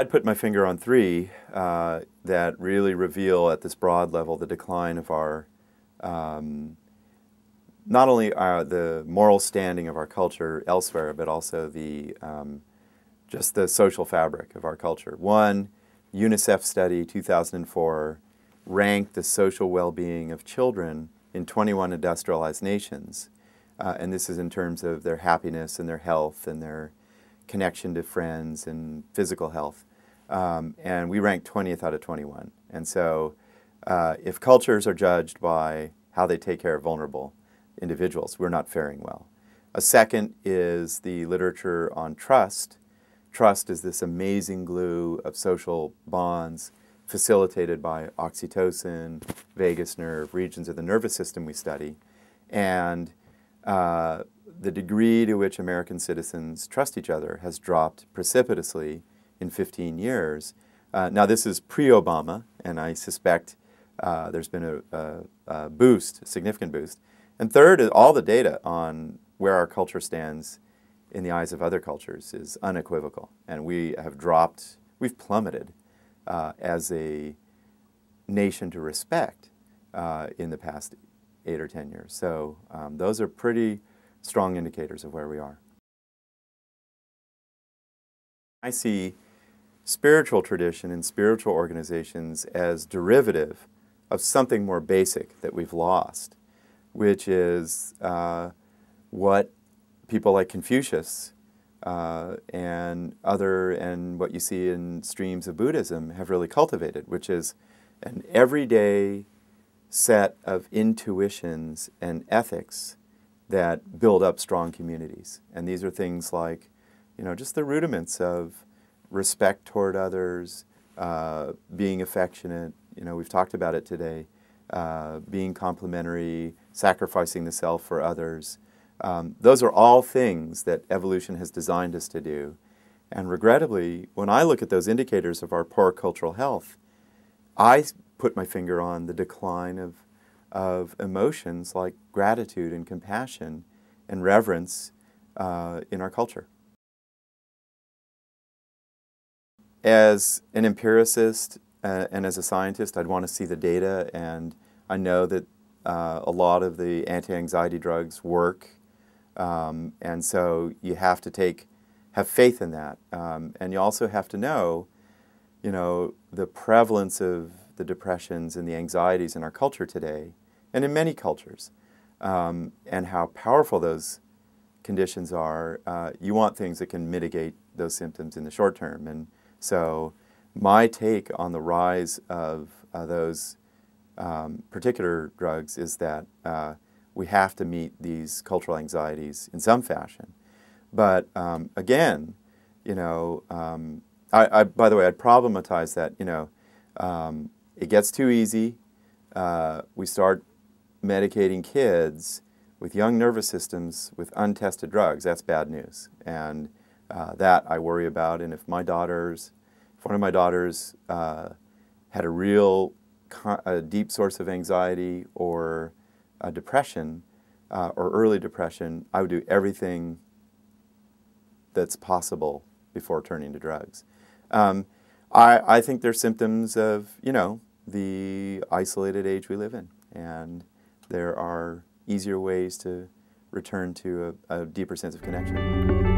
I'd put my finger on three that really reveal at this broad level the decline of our, not only the moral standing of our culture elsewhere, but also the, just the social fabric of our culture. One, UNICEF study, 2004, ranked the social well-being of children in 21 industrialized nations. And this is in terms of their happiness and their health and their connection to friends and physical health. And we ranked 20th out of 21. And so if cultures are judged by how they take care of vulnerable individuals, we're not faring well. A second is the literature on trust. Trust is this amazing glue of social bonds facilitated by oxytocin, vagus nerve, regions of the nervous system we study. And the degree to which American citizens trust each other has dropped precipitously in 15 years. Now this is pre-Obama, and I suspect there's been a boost, a significant boost. And third, all the data on where our culture stands in the eyes of other cultures is unequivocal. And we have dropped, we've plummeted as a nation to respect in the past 8 or 10 years. So those are pretty strong indicators of where we are. I see spiritual tradition and spiritual organizations as derivative of something more basic that we've lost, which is what people like Confucius and what you see in streams of Buddhism have really cultivated, which is an everyday set of intuitions and ethics that build up strong communities. And these are things like, just the rudiments of respect toward others, being affectionate, we've talked about it today, being complimentary, sacrificing the self for others. Those are all things that evolution has designed us to do. And regrettably, when I look at those indicators of our poor cultural health, I put my finger on the decline of emotions like gratitude and compassion and reverence in our culture. As an empiricist and as a scientist, I'd want to see the data, and I know that a lot of the anti-anxiety drugs work, and so you have to have faith in that, and you also have to know, the prevalence of the depressions and the anxieties in our culture today, and in many cultures, and how powerful those conditions are. You want things that can mitigate those symptoms in the short term, and so my take on the rise of those particular drugs is that we have to meet these cultural anxieties in some fashion. But again, by the way, I'd problematize that, it gets too easy. We start medicating kids with young nervous systems with untested drugs. That's bad news. And that I worry about. And if one of my daughters had a real deep source of anxiety or depression or early depression, I would do everything that's possible before turning to drugs. I think they're symptoms of, the isolated age we live in. And there are easier ways to return to a deeper sense of connection.